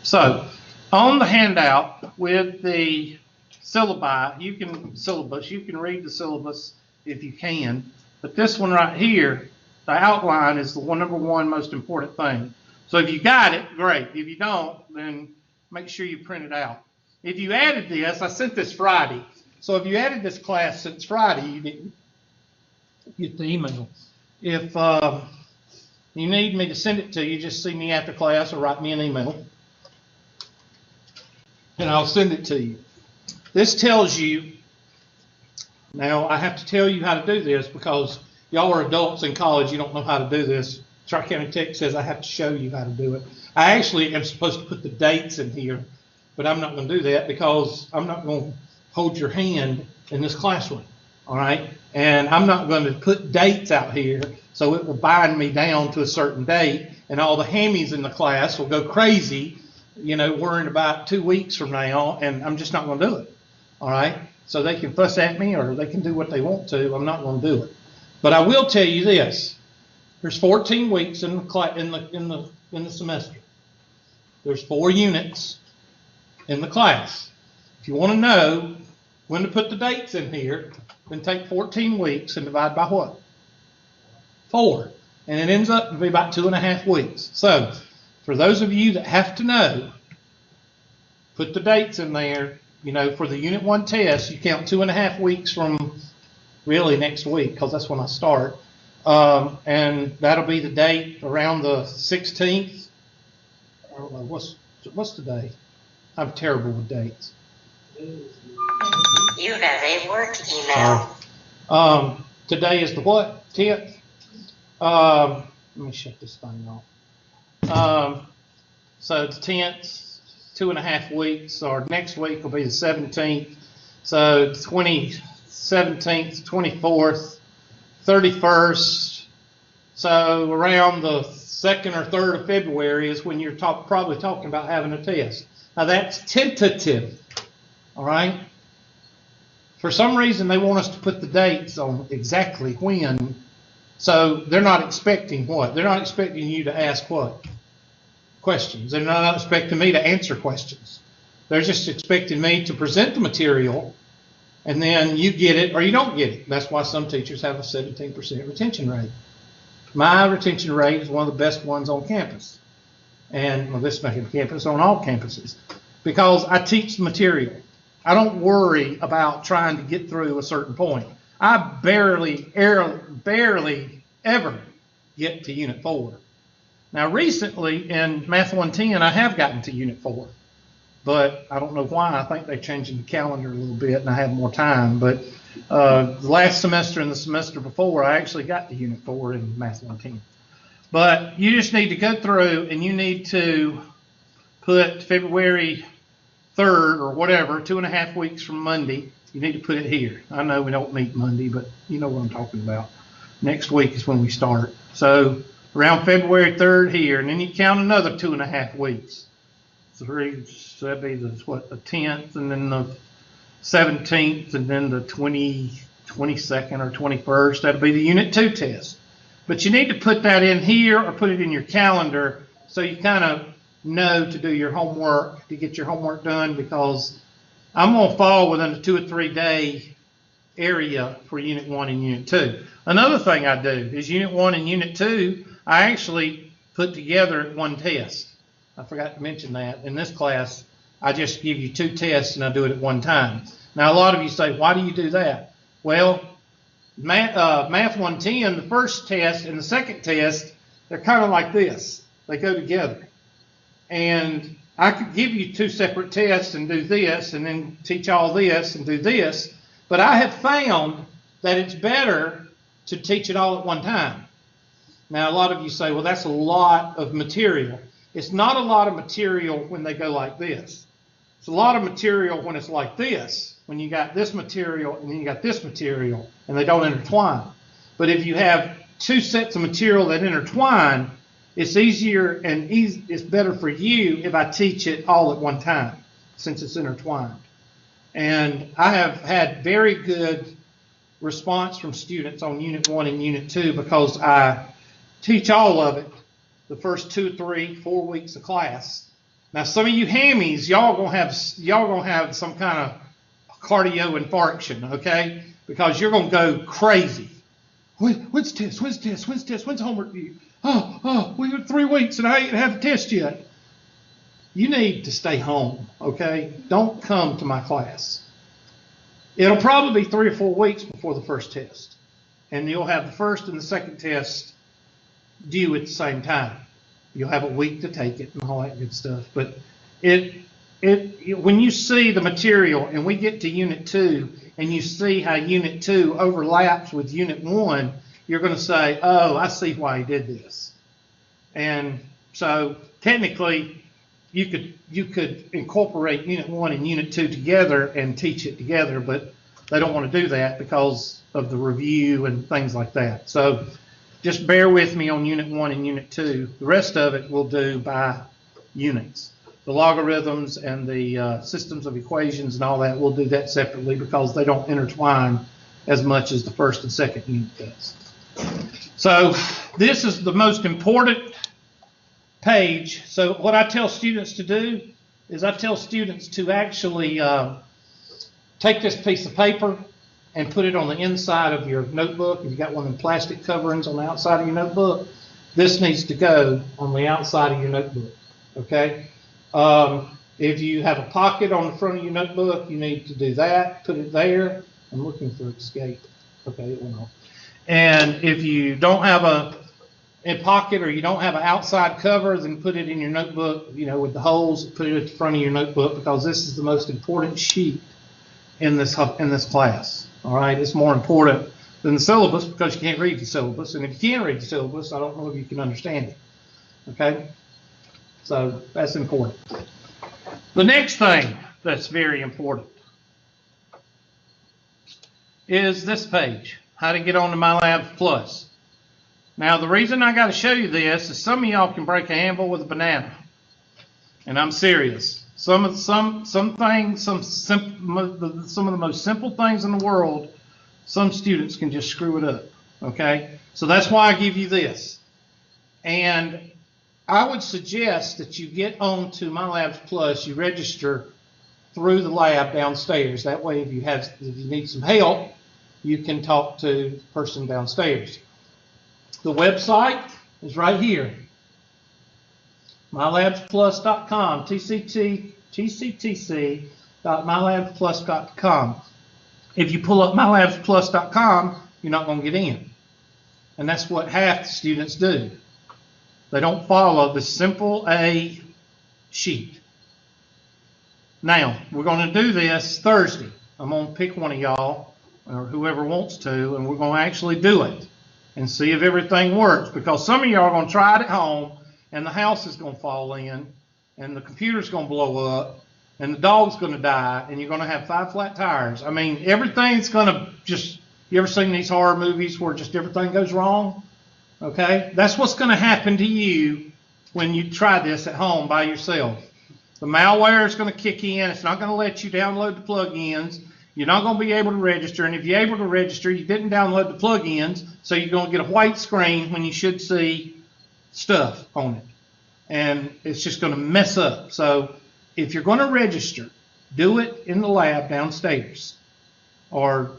So on the handout with the syllabi, you can read the syllabus if you can, but this one right here, the outline is the number one most important thing. So if you got it, great. If you don't, then make sure you print it out. If you added this, I sent this Friday. So if you added this class since Friday, you didn't get the email. If you need me to send it to you, just see me after class or write me an email, and I'll send it to you. This tells you, now I have to tell you how to do this because y'all are adults in college, you don't know how to do this. Tri-County Tech says I have to show you how to do it. I actually am supposed to put the dates in here, but I'm not going to do that because I'm not going to hold your hand in this classroom, all right? And I'm not going to put dates out here so it will bind me down to a certain date, and all the hammies in the class will go crazy, you know, worrying about 2 weeks from now, and I'm just not going to do it, all right? So they can fuss at me or they can do what they want to. I'm not going to do it. But I will tell you this. There's 14 weeks in the semester. There's 4 units in the class. If you want to know when to put the dates in here, then take 14 weeks and divide by what? 4. And it ends up to be about 2.5 weeks. So for those of you that have to know, put the dates in there. You know, for the Unit 1 test, you count 2.5 weeks from really next week because that's when I start. And that'll be the date around the 16th. I don't know, what's the day? I'm terrible with dates. You have a work email. Today is the what? 10th? Let me shut this thing off. So the 10th, 2.5 weeks, or next week will be the 17th. So 17th, 24th, 31st. So around the 2nd or 3rd of February is when you're probably talking about having a test. Now that's tentative, all right? For some reason they want us to put the dates on exactly when. So they're not expecting what? They're not expecting you to ask what? Questions. They're not expecting me to answer questions. They're just expecting me to present the material, and then you get it or you don't get it. That's why some teachers have a 17% retention rate. My retention rate is one of the best ones on campus. And well, this campus, on all campuses, because I teach the material. I don't worry about trying to get through a certain point. I barely ever get to Unit 4. Now recently in Math 110, I have gotten to Unit 4, but I don't know why. I think they're changing the calendar a little bit and I have more time. But the last semester and the semester before, I actually got to Unit 4 in Math 110. But you just need to go through and you need to put February 3rd or whatever, 2.5 weeks from Monday. You need to put it here. I know we don't meet Monday, but you know what I'm talking about. Next week is when we start. So around February 3rd here, and then you count another 2.5 weeks. So that'd be the 10th, and then the 17th, and then the 22nd or 21st. That'll be the Unit 2 test. But you need to put that in here or put it in your calendar so you kind of know to do your homework, to get your homework done, because I'm going to fall within a 2 or 3 day area for Unit 1 and Unit 2. Another thing I do is Unit 1 and Unit 2, I actually put together one test. I forgot to mention that. In this class, I just give you 2 tests and I do it at one time. Now, a lot of you say, why do you do that? Well, Math 110, the first test and the second test, they're kind of like this. They go together. And I could give you 2 separate tests and do this and then teach all this and do this, but I have found that it's better to teach it all at one time. Now, a lot of you say, well, that's a lot of material. It's not a lot of material when they go like this. It's a lot of material when it's like this, when you got this material and then you got this material and they don't intertwine. But if you have 2 sets of material that intertwine, it's easier and it's better for you if I teach it all at one time, since it's intertwined. And I have had very good response from students on Unit 1 and Unit 2 because I teach all of it the first 2, 3, 4 weeks of class, Now, some of you hammies, y'all gonna have some kind of cardio infarction, okay? Because you're gonna go crazy. When's test? When's test? When's test? When's homework due? We got 3 weeks and I ain't had a test yet. You need to stay home, okay? Don't come to my class. It'll probably be 3 or 4 weeks before the first test. And you'll have the first and the second test due at the same time. You'll have a week to take it and all that good stuff. But when you see the material and we get to Unit 2 and you see how Unit 2 overlaps with Unit 1, you're going to say, oh, I see why he did this. And so technically, you could incorporate Unit 1 and Unit 2 together and teach it together, but they don't want to do that because of the review and things like that. So just bear with me on Unit 1 and Unit 2. The rest of it we'll do by units. The logarithms and the systems of equations and all that, we'll do that separately because they don't intertwine as much as the first and second unit does. So this is the most important page. So what I tell students to do is I tell students to actually take this piece of paper and put it on the inside of your notebook. If you've got one of the plastic coverings on the outside of your notebook, this needs to go on the outside of your notebook, okay? If you have a pocket on the front of your notebook, you need to do that, put it there. I'm looking for escape. Okay, it went off. And if you don't have a pocket or you don't have an outside cover, then put it in your notebook, you know, with the holes, put it at the front of your notebook because this is the most important sheet in this class. All right, it's more important than the syllabus because you can't read the syllabus. And if you can't read the syllabus, I don't know if you can understand it. Okay? So that's important. The next thing that's very important is this page, how to get on to Mylabsplus. Now, the reason I got to show you this is some of y'all can break a handle with a banana. And I'm serious. Some of the most simple things in the world, some students can just screw it up. Okay? So that's why I give you this. And I would suggest that you get on to Mylabsplus, you register through the lab downstairs. That way, if you need some help, you can talk to the person downstairs. The website is right here. Mylabsplus.com, tctc.mylabsplus.com. If you pull up mylabsplus.com, you're not going to get in. And that's what half the students do. They don't follow the simple A sheet. Now, we're going to do this Thursday. I'm going to pick one of y'all, or whoever wants to, and we're going to actually do it and see if everything works. Because some of y'all are going to try it at home, and the house is going to fall in, and the computer's going to blow up, and the dog's going to die, and you're going to have 5 flat tires. I mean, everything's going to just, you ever seen these horror movies where just everything goes wrong? Okay? That's what's going to happen to you when you try this at home by yourself. The malware is going to kick in. It's not going to let you download the plugins. You're not going to be able to register. And if you're able to register, you didn't download the plugins, so you're going to get a white screen when you should see stuff on it. And it's just going to mess up. So if you're going to register, do it in the lab downstairs or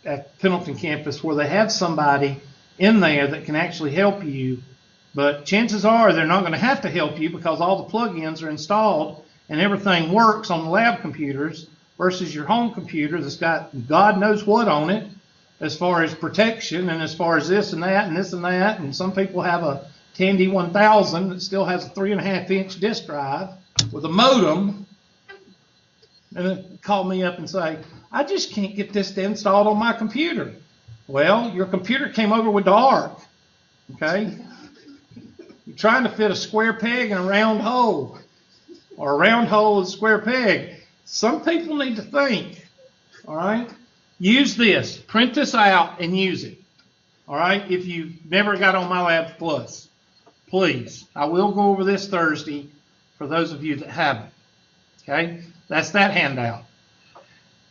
at Pendleton campus where they have somebody in there that can actually help you. But chances are they're not going to have to help you because all the plugins are installed and everything works on the lab computers versus your home computer that's got God knows what on it as far as protection and as far as this and that and this and that. And some people have a Tandy 1000 that still has a 3.5-inch disk drive with a modem. And they call me up and say, I just can't get this installed on my computer. Well, your computer came over with the arc, okay? You're trying to fit a square peg in a round hole, or a round hole in a square peg. Some people need to think, all right? Use this. Print this out and use it, all right? If you've never got on Mylabsplus, please. I will go over this Thursday for those of you that haven't, okay? That's that handout.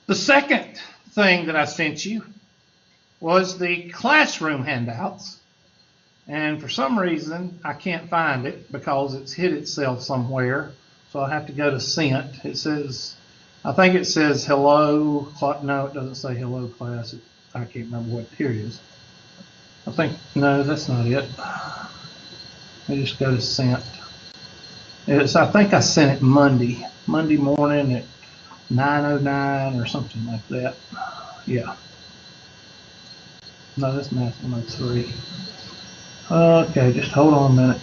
The second thing that I sent you was the classroom handouts. And for some reason, I can't find it because it's hid itself somewhere So I have to go to sent. It says, I think it says hello. No, it doesn't say hello class. I can't remember what. Here it is. I think, no, that's not it. I just go to sent. I think I sent it Monday morning at 9:09 or something like that. Yeah. No, that's Math 103. Okay, just hold on a minute.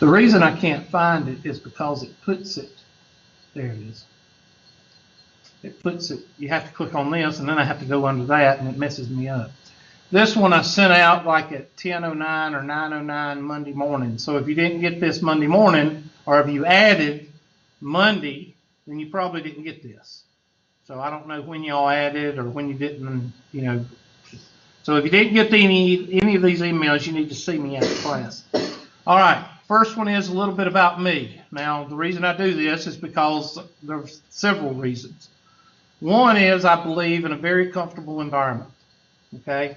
The reason I can't find it is because it puts it, there it is. It puts it, you have to click on this, and then I have to go under that, and it messes me up. This one I sent out like at 10:09 or 9:09 Monday morning. So if you didn't get this Monday morning, or if you added Monday, then you probably didn't get this. So I don't know when y'all added or when you didn't, you know. So if you didn't get any of these emails, you need to see me after class. All right, first one is a little bit about me. Now, the reason I do this is because there's several reasons. One is I believe in a very comfortable environment, okay?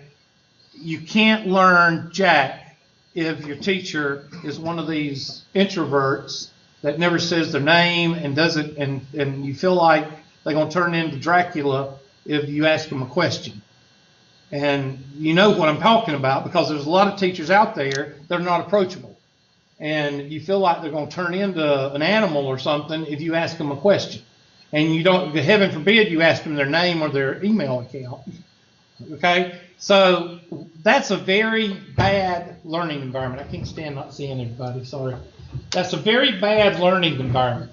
You can't learn jack if your teacher is one of these introverts that never says their name and doesn't, and you feel like they're going to turn into Dracula if you ask them a question. And you know what I'm talking about because there's a lot of teachers out there that are not approachable. And you feel like they're going to turn into an animal or something if you ask them a question. And you don't, heaven forbid, you ask them their name or their email account. Okay? So that's a very bad learning environment. I can't stand not seeing everybody, sorry. That's a very bad learning environment.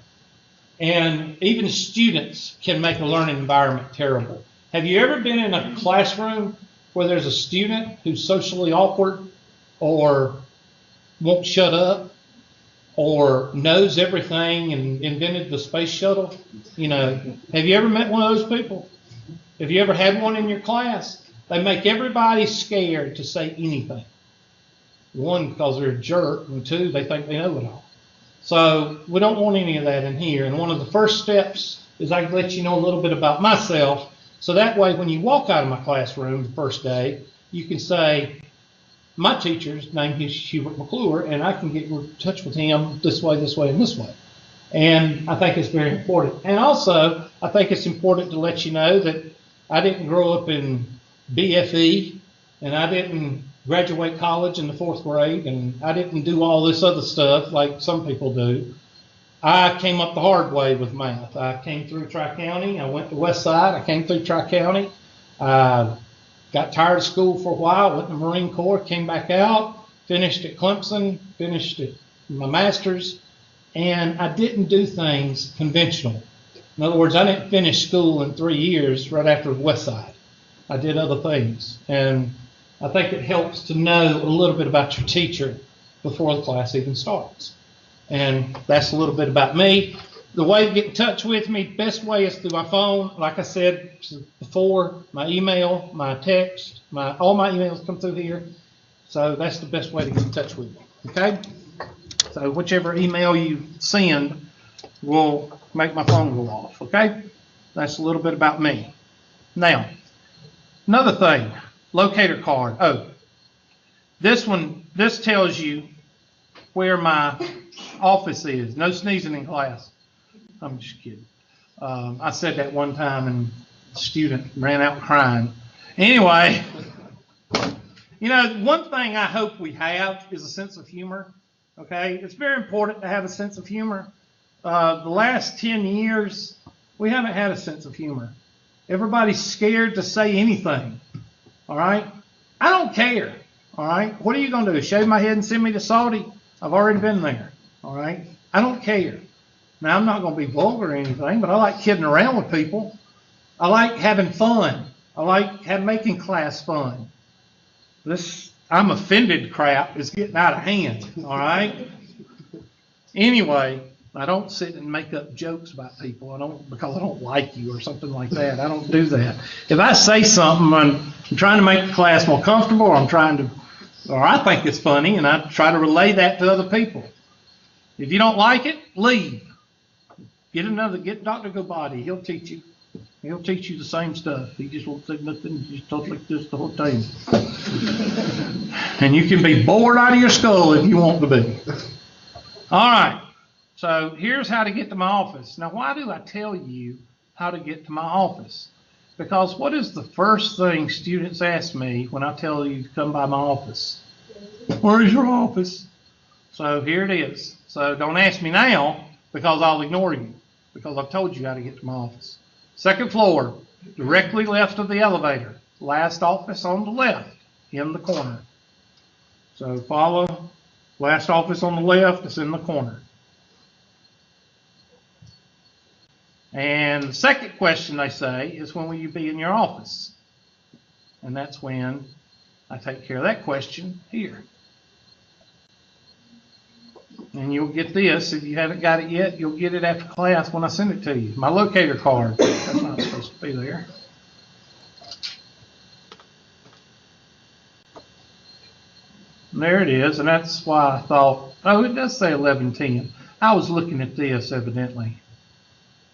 And even students can make a learning environment terrible. Have you ever been in a classroom where there's a student who's socially awkward or won't shut up or knows everything and invented the space shuttle? You know, have you ever met one of those people? Have you ever had one in your class? They make everybody scared to say anything. One, because they're a jerk, and two, they think they know it all. So we don't want any of that in here. And one of the first steps is I can let you know a little bit about myself. So that way, when you walk out of my classroom the first day, you can say, my teacher's name is Hubert McClure, and I can get in touch with him this way, and this way. And I think it's very important. And also, I think it's important to let you know that I didn't grow up in BFE, and I didn't graduate college in the 4th grade, and I didn't do all this other stuff like some people do. I came up the hard way with math. I came through Tri-County. I went to West Side. I came through Tri-County. Got tired of school for a while, went to the Marine Corps, came back out, finished at Clemson, finished at my master's, and I didn't do things conventional. In other words, I didn't finish school in 3 years right after West Side. I did other things, and I think it helps to know a little bit about your teacher before the class even starts. And that's a little bit about me. The way to get in touch with me, best way is through my phone. Like I said before, my email, my text, all my emails come through here. So that's the best way to get in touch with me, okay? So whichever email you send will make my phone go off, okay? That's a little bit about me. Now, another thing, locator card. Oh, this tells you where my office is. No sneezing in class. I'm just kidding. I said that one time and the student ran out crying. Anyway, you know, one thing I hope we have is a sense of humor. Okay, it's very important to have a sense of humor. The last 10 years, we haven't had a sense of humor. Everybody's scared to say anything. All right, I don't care. All right, what are you going to do? Shave my head and send me to Saudi? I've already been there. All right, I don't care. Now, I'm not going to be vulgar or anything, but I like kidding around with people. I like having fun. I like making class fun. This I'm offended crap is getting out of hand, all right? Anyway, I don't sit and make up jokes about people. Because I don't like you or something like that. I don't do that. If I say something, I'm trying to make the class more comfortable, or I think it's funny, and I try to relay that to other people. If you don't like it, leave. Get Dr. Gobadi. He'll teach you. He'll teach you the same stuff. He just won't say nothing. Just talk like this the whole time. And you can be bored out of your skull if you want to be. All right. So here's how to get to my office. Now, why do I tell you how to get to my office? Because what is the first thing students ask me when I tell you to come by my office? Where is your office? So here it is. So don't ask me now because I'll ignore you because I've told you how to get to my office. Second floor, directly left of the elevator. Last office on the left in the corner. So follow. Last office on the left is in the corner. And the second question they say is, when will you be in your office? And that's when I take care of that question here. And you'll get this. If you haven't got it yet, you'll get it after class when I send it to you. My locator card. That's not supposed to be there. And there it is. And that's why I thought, oh, it does say 11:10. I was looking at this evidently.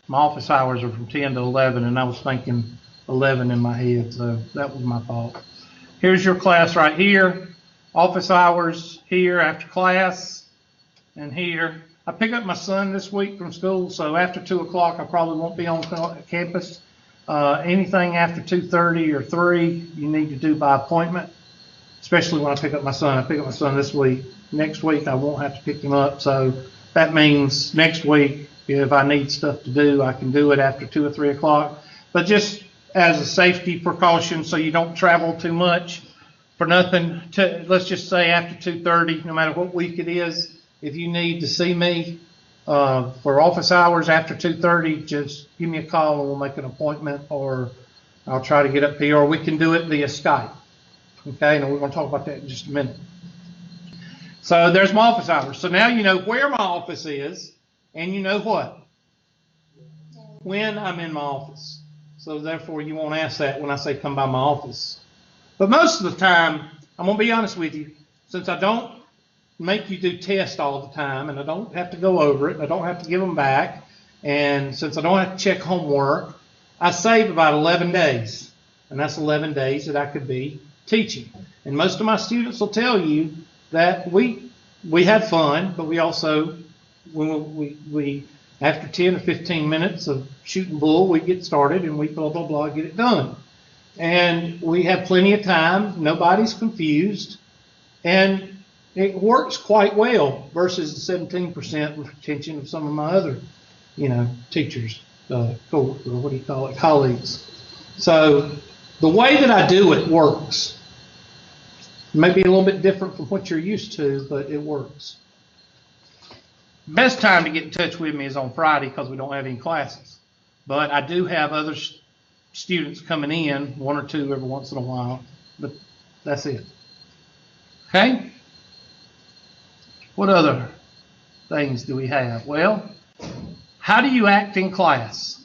My office hours are from 10 to 11, and I was thinking 11 in my head, so that was my fault. Here's your class right here. Office hours here after class, and here. I pick up my son this week from school, so after 2 o'clock I probably won't be on campus. Anything after 2:30 or 3 you need to do by appointment, especially when I pick up my son. I pick up my son this week. Next week I won't have to pick him up, so that means next week if I need stuff to do, I can do it after 2 or 3 o'clock. But just as a safety precaution, so you don't travel too much for nothing, let's just say after 2:30, no matter what week it is, if you need to see me for office hours after 2:30, just give me a call and we'll make an appointment, or I'll try to get up here, or we can do it via Skype. Okay, and we're going to talk about that in just a minute. So there's my office hours. So now you know where my office is. And you know what? When I'm in my office. So therefore, you won't ask that when I say come by my office. But most of the time, I'm going to be honest with you, since I don't make you do tests all the time, and I don't have to go over it, and I don't have to give them back, and since I don't have to check homework, I save about 11 days. And that's 11 days that I could be teaching. And most of my students will tell you that we have fun, but we also... We after 10 or 15 minutes of shooting bull, we get started and we blah, blah, blah, get it done. And we have plenty of time. Nobody's confused. And it works quite well versus the 17% retention of some of my other, teachers, colleagues. So the way that I do it works. It may be a little bit different from what you're used to, but it works. Best time to get in touch with me is on Friday because we don't have any classes. But I do have other students coming in, 1 or 2 every once in a while. But that's it. Okay? What other things do we have? Well, how do you act in class?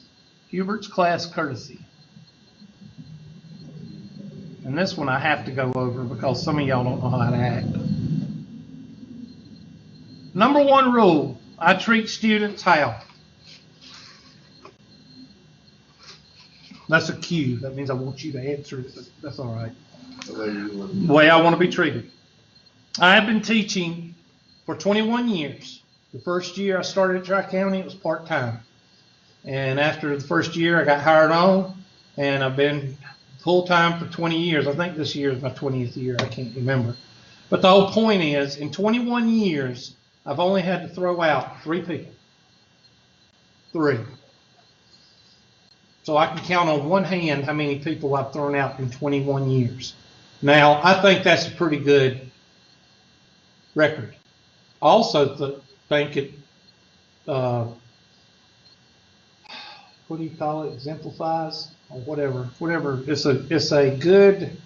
Hubert's class courtesy. And this one I have to go over because some of y'all don't know how to act. Number 1 rule, I treat students how? That's a cue. That means I want you to answer it, but that's all right. The way I want to be treated. I have been teaching for 21 years. The first year I started at Tri-County, it was part-time. And after the first year, I got hired on, and I've been full-time for 20 years. I think this year is my 20th year. I can't remember. But the whole point is, in 21 years, I've only had to throw out 3 people. 3. So I can count on one hand how many people I've thrown out in 21 years. Now, I think that's a pretty good record. I also think it, what do you call it, exemplifies or whatever. It's a good,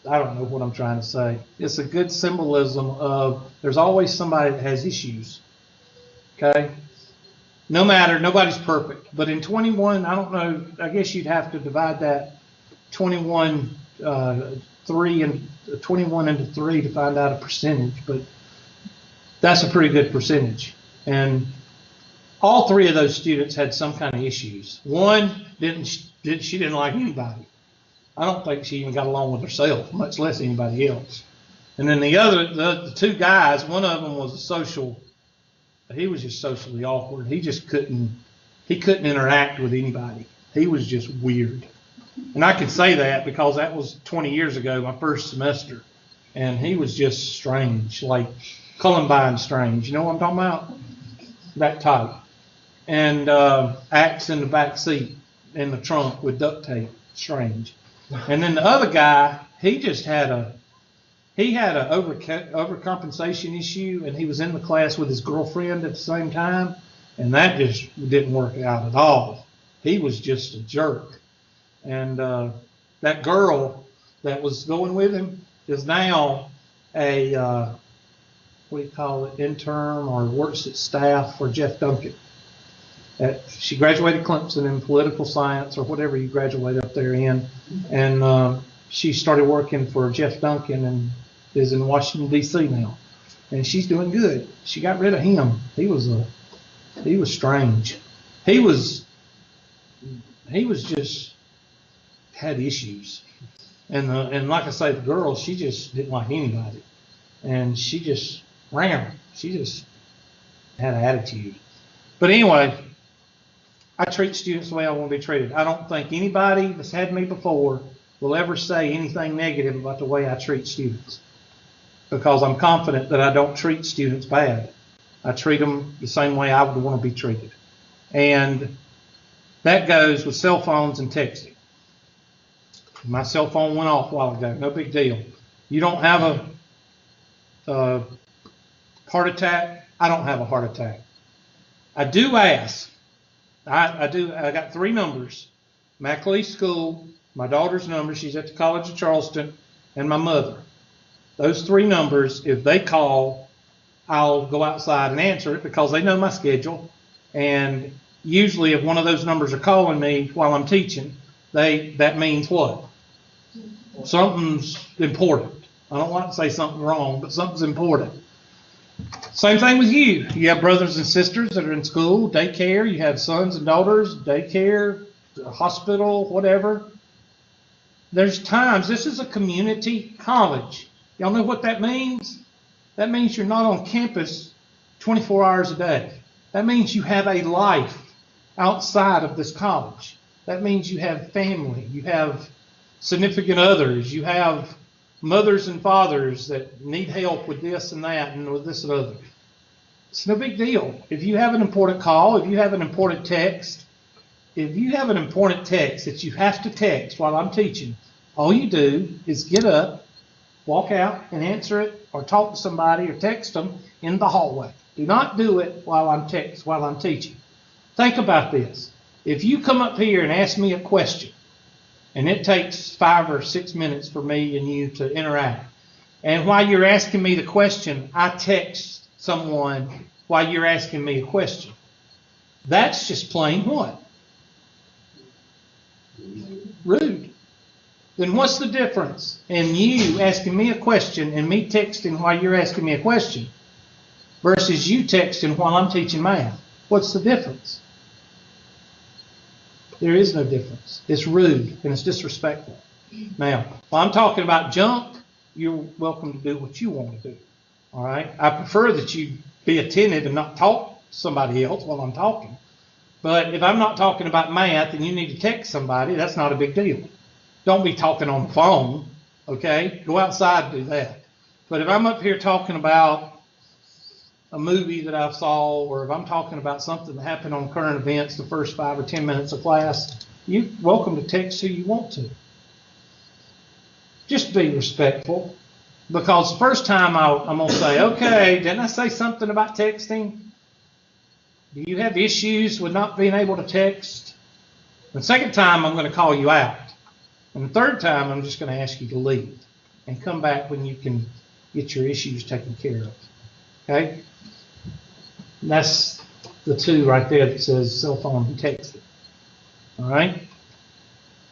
I don't know what I'm trying to say. It's a good symbolism of there's always somebody that has issues. Okay? No matter, nobody's perfect. But in 21, I don't know, I guess you'd have to divide that 21 into 3 to find out a percentage, but that's a pretty good percentage. And all three of those students had some kind of issues. One she didn't like anybody. I don't think she even got along with herself, much less anybody else. And then the two guys, one of them was he was just socially awkward. He couldn't interact with anybody. He was just weird. And I can say that because that was 20 years ago, my first semester. And he was just strange, like Columbine strange. You know what I'm talking about? That type. And acts in the back seat in the trunk with duct tape. Strange. And then the other guy, he had an overcompensation issue, and he was in the class with his girlfriend at the same time, and that just didn't work out at all. He was just a jerk. And that girl that was going with him is now a, what do you call it, intern or works at staff for Jeff Duncan. She graduated Clemson in political science or whatever you graduate up there in. And she started working for Jeff Duncan and is in Washington, D.C. now. And she's doing good. She got rid of him. He was strange. He was just had issues. And like I say, the girl, she just didn't like anybody. And she just ran. She just had an attitude. But anyway, I treat students the way I want to be treated. I don't think anybody that's had me before will ever say anything negative about the way I treat students, because I'm confident that I don't treat students bad. I treat them the same way I would want to be treated. And that goes with cell phones and texting. My cell phone went off a while ago. No big deal. You don't have a heart attack? I don't have a heart attack. I do ask. I got 3 numbers. McClure School, my daughter's number, she's at the College of Charleston, and my mother. Those 3 numbers, if they call, I'll go outside and answer it because they know my schedule. And usually if one of those numbers are calling me while I'm teaching, that means what? Something's important. I don't want to say something wrong, but something's important. Same thing with you. You have brothers and sisters that are in school, daycare. You have sons and daughters, daycare, hospital, whatever. There's times, this is a community college. Y'all know what that means? That means you're not on campus 24 hours a day. That means you have a life outside of this college. That means you have family. You have significant others. You have mothers and fathers that need help with this and that and with this and other. It's no big deal. If you have an important call, if you have an important text, that you have to text while I'm teaching, all you do is get up, walk out and answer it, or talk to somebody or text them in the hallway. Do not do it while I'm teaching. Think about this. If you come up here and ask me a question, and it takes 5 or 6 minutes for me and you to interact, and while you're asking me the question, I text someone while you're asking me a question, that's just plain what? Rude. Then what's the difference in you asking me a question and me texting while you're asking me a question versus you texting while I'm teaching math? What's the difference? There is no difference. It's rude and it's disrespectful. Now, while I'm talking about junk, you're welcome to do what you want to do. All right? I prefer that you be attentive and not talk to somebody else while I'm talking. But if I'm not talking about math and you need to text somebody, that's not a big deal. Don't be talking on the phone, okay? Go outside and do that. But if I'm up here talking about a movie that I saw, or if I'm talking about something that happened on current events the first 5 or 10 minutes of class, you're welcome to text who you want to. Just be respectful, because the first time I'm going to say, okay, didn't I say something about texting? Do you have issues with not being able to text? The second time, I'm going to call you out. And the third time, I'm just going to ask you to leave and come back when you can get your issues taken care of. Okay? And that's the 2 right there that says cell phone and texting. All right?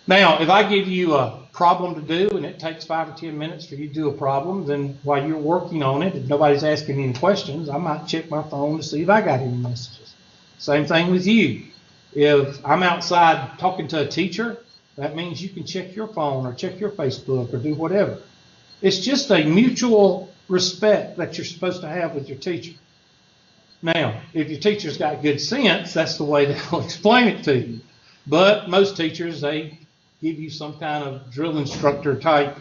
Now, if I give you a problem to do and it takes 5 or 10 minutes for you to do a problem, then while you're working on it, if nobody's asking any questions, I might check my phone to see if I got any messages. Same thing with you. If I'm outside talking to a teacher, that means you can check your phone or check your Facebook or do whatever. It's just a mutual respect that you're supposed to have with your teacher. Now, if your teacher's got good sense, that's the way they'll explain it to you. But most teachers, they give you some kind of drill instructor type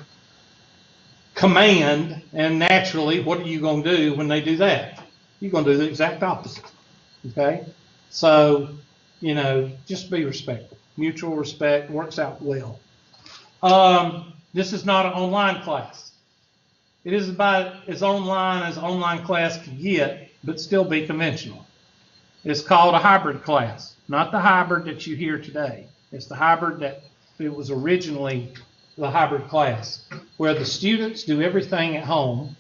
command, and naturally, what are you going to do when they do that? You're going to do the exact opposite. Okay? So, you know, just be respectful. Mutual respect works out well. This is not an online class. It is about as online class can get, but still be conventional. It's called a hybrid class, not the hybrid that you hear today. It's the hybrid that it was originally the hybrid class, where the students do everything at home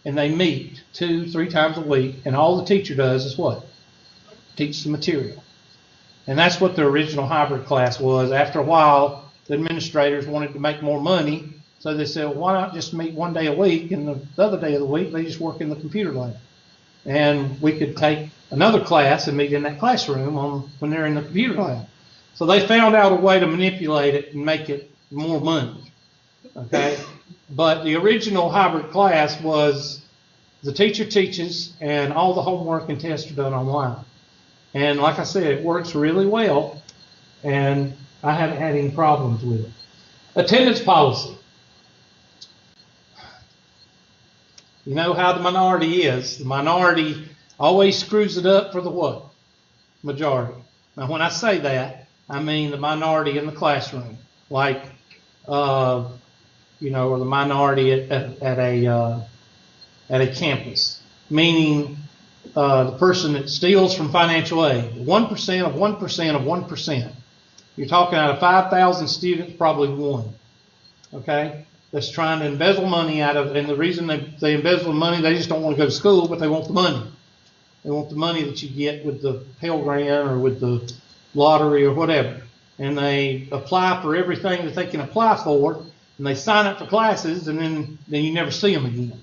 and they meet 2-3 times a week, and all the teacher does is what? Teach the material. And that's what the original hybrid class was. After a while, the administrators wanted to make more money, so they said, well, why not just meet one day a week, and the other day of the week, they just work in the computer lab. And we could take another class and meet in that classroom when they're in the computer lab. So they found out a way to manipulate it and make it more money, okay? But the original hybrid class was the teacher teaches and all the homework and tests are done online. And like I said, it works really well, and I haven't had any problems with it. Attendance policy. You know how the minority is. The minority always screws it up for the what? Majority. Now, when I say that, I mean the minority in the classroom, like, you know, or the minority at a campus, meaning the person that steals from financial aid, 1% of 1% of 1%. You're talking out of 5,000 students, probably one, okay, that's trying to embezzle money out of, and the reason they embezzle money, they just don't want to go to school, but they want the money. They want the money that you get with the Pell Grant or with the lottery or whatever. And they apply for everything that they can apply for, and they sign up for classes, and then you never see them again.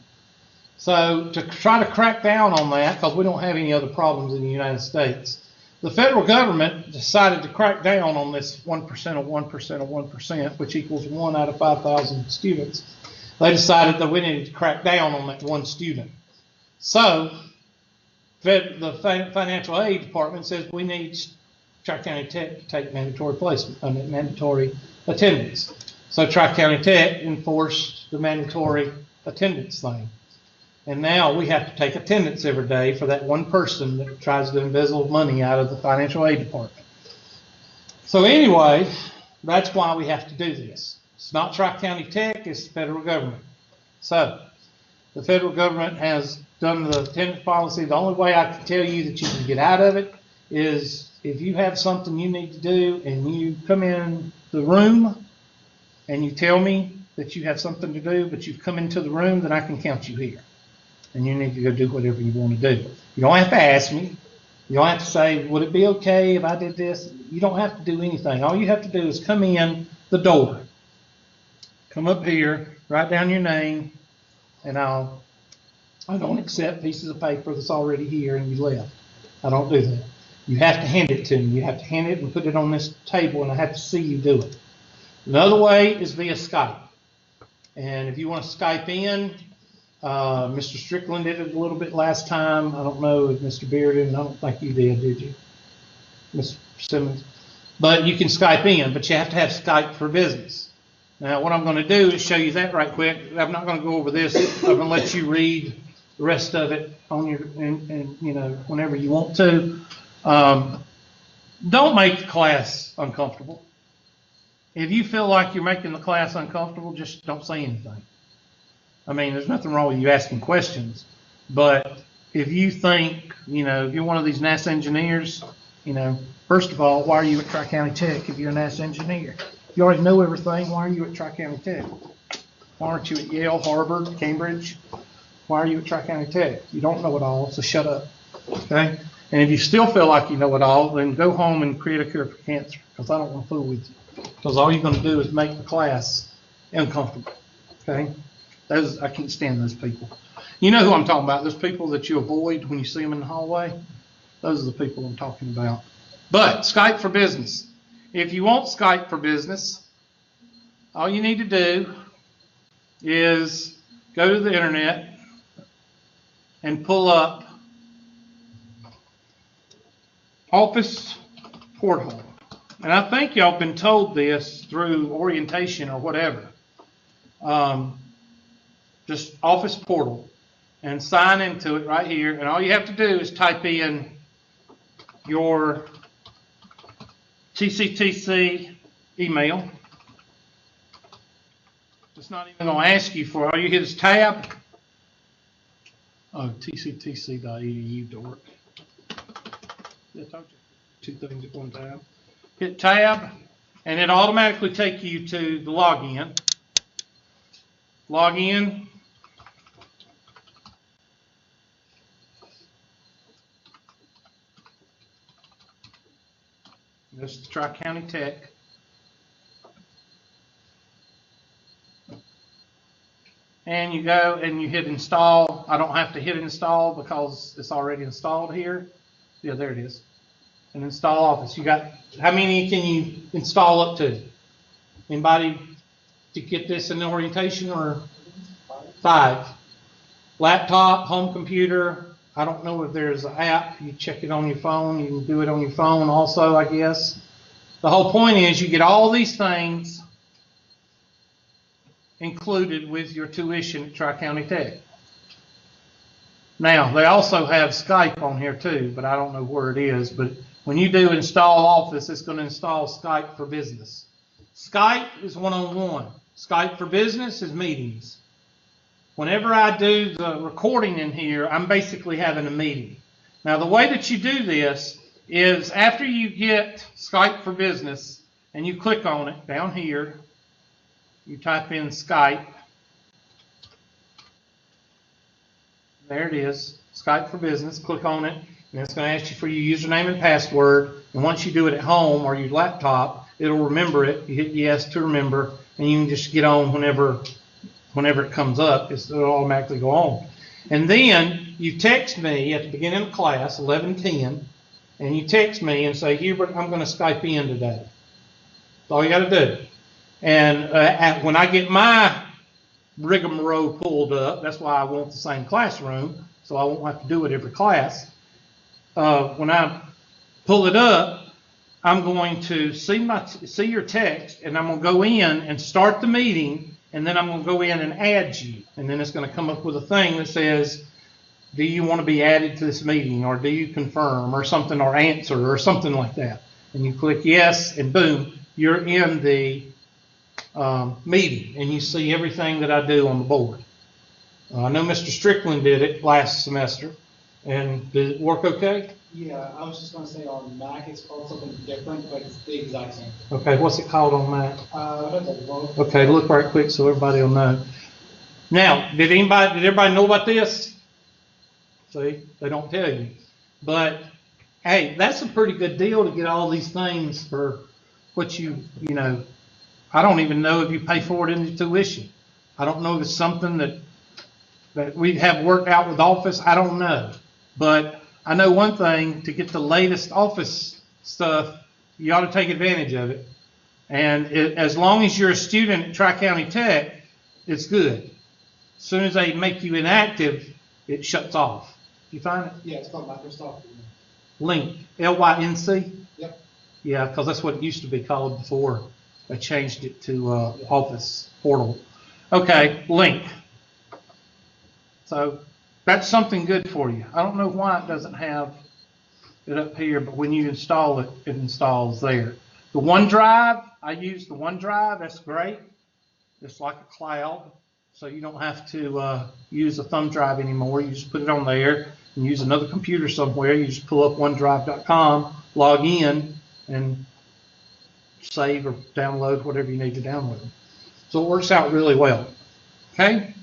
So to try to crack down on that, because we don't have any other problems in the United States, the federal government decided to crack down on this 1% of 1% of 1%, which equals 1 out of 5,000 students. They decided that we needed to crack down on that one student. So the financial aid department says we need Tri-County Tech to take mandatory placement, mandatory attendance. So Tri-County Tech enforced the mandatory attendance thing. And now we have to take attendance every day for that one person that tries to embezzle money out of the financial aid department. So anyway, that's why we have to do this. It's not Tri-County Tech, it's the federal government. So the federal government has done the attendance policy. The only way I can tell you that you can get out of it is if you have something you need to do and you come in the room and you tell me that you have something to do, but you've come into the room, then I can count you here. And you need to go do whatever you want to do. You don't have to ask me. You don't have to say, would it be okay if I did this? You don't have to do anything. All you have to do is come in the door. Come up here, write down your name, and I don't accept pieces of paper that's already here and you left. I don't do that. You have to hand it to me. You have to hand it and put it on this table, and I have to see you do it. Another way is via Skype. And if you want to Skype in, Mr. Strickland did it a little bit last time. I don't know if Mr. Beard did. I don't think you did you? Mr. Simmons? But you can Skype in, but you have to have Skype for business. Now, what I'm going to do is show you that right quick. I'm not going to go over this. I'm going to let you read the rest of it on your, and you know, whenever you want to. Don't make the class uncomfortable. If you feel like you're making the class uncomfortable, just don't say anything. I mean, there's nothing wrong with you asking questions, but if you think, you know, if you're one of these NASA engineers, you know, first of all, why are you at Tri-County Tech if you're a NASA engineer? If you already know everything, why are you at Tri-County Tech? Why aren't you at Yale, Harvard, Cambridge? Why are you at Tri-County Tech? You don't know it all, so shut up, okay? And if you still feel like you know it all, then go home and create a cure for cancer, because I don't want to fool with you, because all you're going to do is make the class uncomfortable, okay? I can't stand those people. You know who I'm talking about, those people that you avoid when you see them in the hallway. Those are the people I'm talking about. But Skype for Business. If you want Skype for Business, all you need to do is go to the internet and pull up Office Portal. And I think y'all been told this through orientation or whatever. Just Office Portal, and sign into it right here. And all you have to do is type in your TCTC email. It's not even going to ask you for it. All you hit is tab. Oh, tctc.edu dork. Yeah, I told you. Two things at one time. Hit tab, and it automatically take you to the login. Log in. This is Tri-County Tech. And you go and you hit install. I don't have to hit install because it's already installed here. Yeah, there it is. And install Office. You got, how many can you install up to? Anybody to get this in the orientation, or 5? Laptop, home computer. I don't know if there's an app. You check it on your phone. You can do it on your phone also, I guess. The whole point is you get all these things included with your tuition at Tri-County Tech. Now, they also have Skype on here too, but I don't know where it is. But when you do install Office, it's going to install Skype for Business. Skype is one-on-one. Skype for Business is meetings. Whenever I do the recording in here, I'm basically having a meeting. Now, the way that you do this is after you get Skype for Business and you click on it down here, you type in Skype. There it is, Skype for Business. Click on it, and it's going to ask you for your username and password. And once you do it at home or your laptop, it'll remember it. You hit yes to remember, and you can just get on whenever it comes up. It'll automatically go on. And then you text me at the beginning of class, 11:10, and you text me and say, Hubert, I'm going to Skype in today. That's all you got to do. And when I get my rigmarole pulled up, that's why I want the same classroom, so I won't have to do it every class. When I pull it up, I'm going to see your text, and I'm going to go in and start the meeting, and then I'm going to go in and add you. And then it's going to come up with a thing that says, do you want to be added to this meeting, or do you confirm, or something, or answer, or something like that. And you click yes, and boom, you're in the meeting, and you see everything that I do on the board. I know Mr. Strickland did it last semester, and did it work okay? Yeah, I was just going to say on Mac it's called something different, but it's the exact same thing. Okay, what's it called on Mac? Okay, okay, look right quick so everybody will know. Now, did everybody know about this? See, they don't tell you. But, hey, that's a pretty good deal to get all these things for what you know, I don't even know if you pay for it in the tuition. I don't know if it's something that we have worked out with Office. I don't know. But I know one thing, to get the latest Office stuff, you ought to take advantage of it. And as long as you're a student at Tri-County Tech, it's good. As soon as they make you inactive, it shuts off. You find it? Yeah, it's called Microsoft Lync. L-Y-N-C? Yep. Yeah, because that's what it used to be called before I changed it to Office Portal. Okay, Lync. So that's something good for you. I don't know why it doesn't have it up here, but when you install it, it installs there. The OneDrive, I use the OneDrive. That's great. It's like a cloud, so you don't have to use a thumb drive anymore. You just put it on there and use another computer somewhere. You just pull up OneDrive.com, log in, and save or download whatever you need to download. So it works out really well. Okay?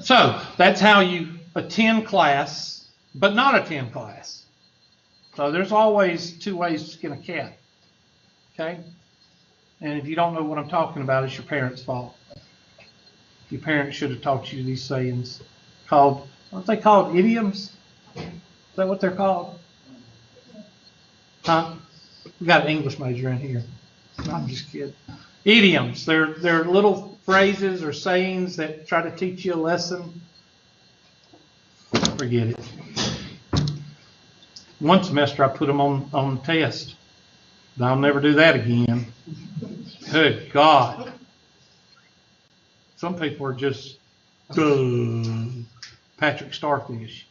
So that's how you attend class, but not attend class. So there's always 2 ways to skin a cat. Okay? And if you don't know what I'm talking about, it's your parents' fault. Your parents should have taught you these sayings called, what are they called, idioms? Is that what they're called? Huh? We got an English major in here. No, I'm just kidding. Idioms. They're little phrases or sayings that try to teach you a lesson. Forget it. One semester I put them on the test. But I'll never do that again. Good God. Some people are just Patrick Starfish.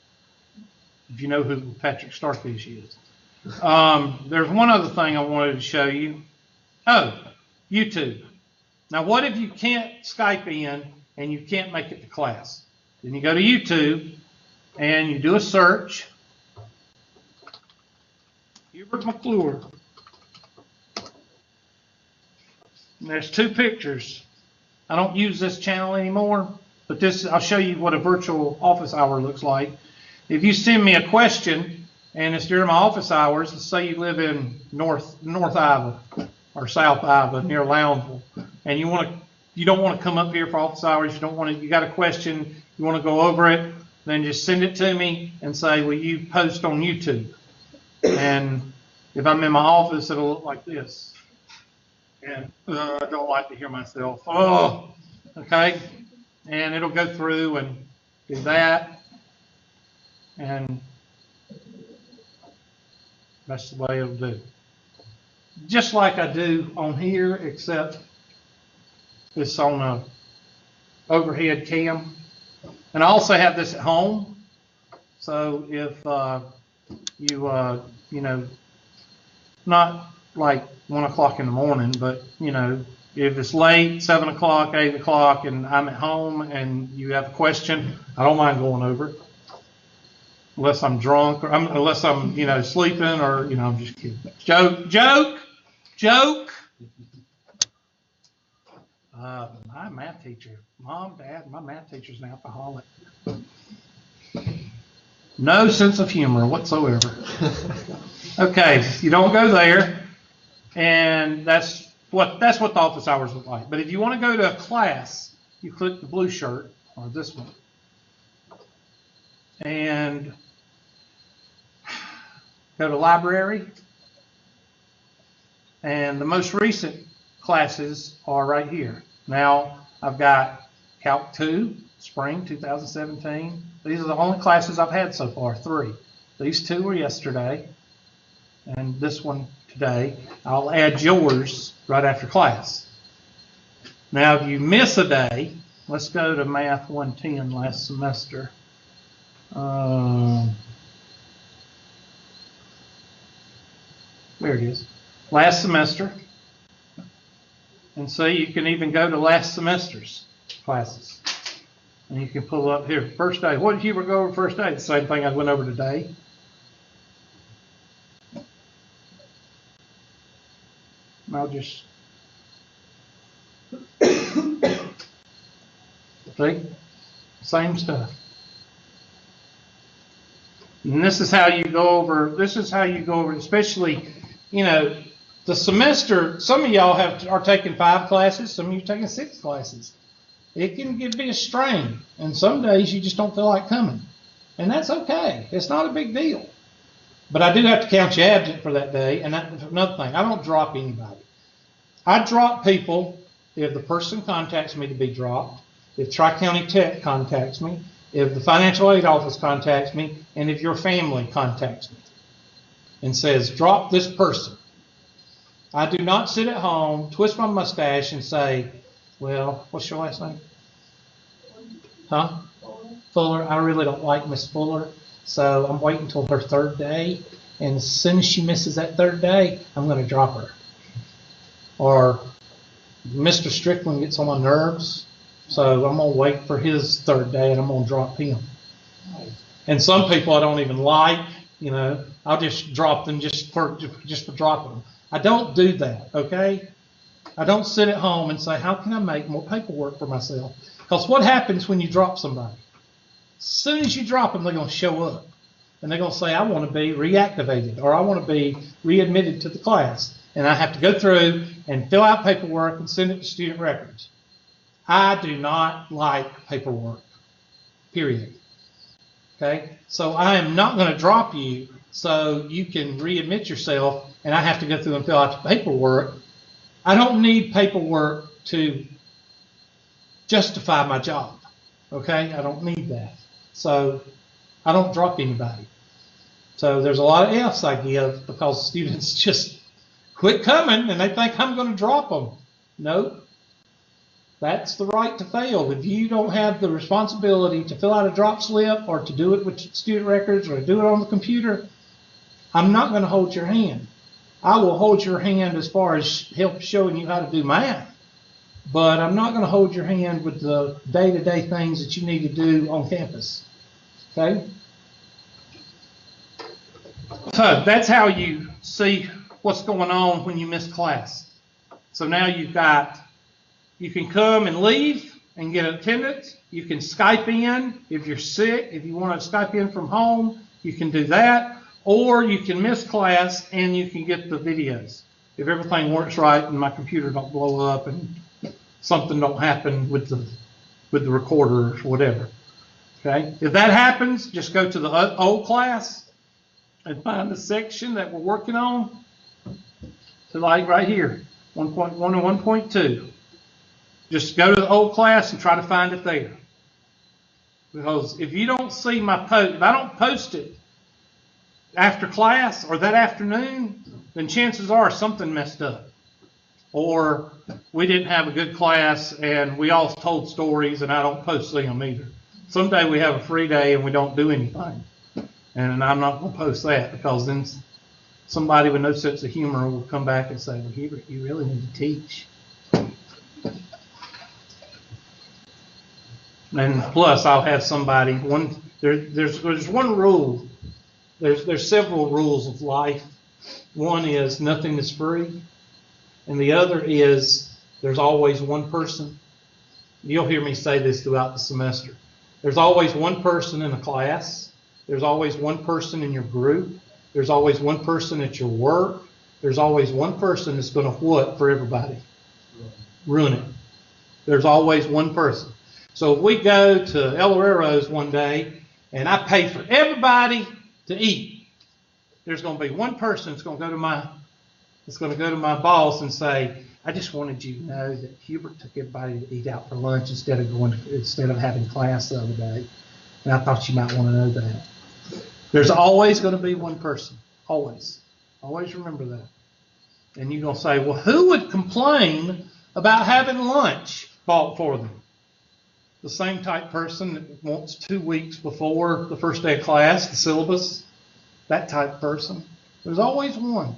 If you know who Patrick Starfish is. There's one other thing I wanted to show you. Oh, YouTube. Now, what if you can't Skype in and you can't make it to class? Then you go to YouTube and you do a search. Hubert McClure. And there's two pictures. I don't use this channel anymore, but this I'll show you what a virtual office hour looks like. If you send me a question and it's during my office hours, let's say you live in North Iowa or South Iowa near Lownville, and you don't want to come up here for office hours, you got a question, you want to go over it, then just send it to me and say, will you post on YouTube? And if I'm in my office, it'll look like this. And I don't like to hear myself. Oh, okay. And it'll go through and do that. And that's the way it'll do. Just like I do on here, except it's on a overhead cam. And I also have this at home. So if not like 1 o'clock in the morning, but if it's late, 7 o'clock, 8 o'clock, and I'm at home and you have a question, I don't mind going over it. Unless I'm drunk or unless I'm, sleeping or, I'm just kidding. Joke. My math teacher, Mom, Dad, my math teacher's an alcoholic. No sense of humor whatsoever. Okay, you don't go there. And that's what the office hours look like. But if you want to go to a class, you click the blue shirt or this one. And go to library. And the most recent classes are right here. Now I've got Calc 2, Spring 2017. These are the only classes I've had so far, 3. These 2 were yesterday. And this one today. I'll add yours right after class. Now, if you miss a day, let's go to Math 110 last semester. There it is. Last semester. And see, you can even go to last semester's classes. And you can pull up here, first day. What did Hubert go over first day? The same thing I went over today. I'll just see, same stuff. And this is how you go over. Especially, the semester. Some of y'all are taking 5 classes. Some of you are taking 6 classes. It can be a strain, and some days you just don't feel like coming, and that's okay. It's not a big deal. But I do have to count you absent for that day, and that's another thing. I don't drop anybody. I drop people if the person contacts me to be dropped, if Tri-County Tech contacts me, if the financial aid office contacts me, and if your family contacts me and says, drop this person. I do not sit at home, twist my mustache, and say, well, what's your last name? Huh? Fuller. I really don't like Miss Fuller. So I'm waiting until her 3rd day, and as soon as she misses that 3rd day, I'm going to drop her. Or Mr. Strickland gets on my nerves, so I'm going to wait for his 3rd day, and I'm going to drop him. And some people I don't even like, I'll just drop them just for dropping them. I don't do that, okay? I don't sit at home and say, how can I make more paperwork for myself? Because what happens when you drop somebody? As soon as you drop them, they're going to show up. And they're going to say, I want to be reactivated, or I want to be readmitted to the class. And I have to go through and fill out paperwork and send it to student records. I do not like paperwork, period. Okay, so I am not going to drop you so you can readmit yourself and I have to go through and fill out the paperwork. I don't need paperwork to justify my job. Okay, I don't need that. So I don't drop anybody. So there's a lot of F's I give because students just quit coming and they think I'm going to drop them. Nope. That's the right to fail. If you don't have the responsibility to fill out a drop slip or to do it with student records or do it on the computer, I'm not going to hold your hand. I will hold your hand as far as help showing you how to do math, but I'm not going to hold your hand with the day-to-day things that you need to do on campus. Okay? So that's how you see what's going on when you miss class. So now you can come and leave and get attendance. You can Skype in if you're sick. If you want to Skype in from home, you can do that. Or you can miss class and you can get the videos. If everything works right and my computer don't blow up and something don't happen with the recorder or whatever. Okay? If that happens, just go to the old class and find the section that we're working on. So like right here, 1.1 and 1.2. Just go to the old class and try to find it there. Because if you don't see my post, if I don't post it after class or that afternoon, then chances are something messed up. Or we didn't have a good class and we all told stories and I don't post them either. Someday we have a free day and we don't do anything. And I'm not going to post that because then somebody with no sense of humor will come back and say, well, Hubert, you really need to teach. And plus, I'll have somebody. There's one rule. There's several rules of life. One is nothing is free, and the other is there's always one person. You'll hear me say this throughout the semester. There's always one person in a class. There's always one person in your group. There's always one person at your work. There's always one person that's going to what for everybody? Ruin it. There's always one person. So if we go to El Herrero's one day and I pay for everybody to eat, there's going to be one person that's going to go to my boss and say, I just wanted you to know that Hubert took everybody to eat out for lunch instead of having class the other day. And I thought you might want to know that. There's always going to be one person. Always. Always remember that. And you're going to say, well, who would complain about having lunch bought for them? The same type person that wants 2 weeks before the first day of class, the syllabus, that type person. There's always one.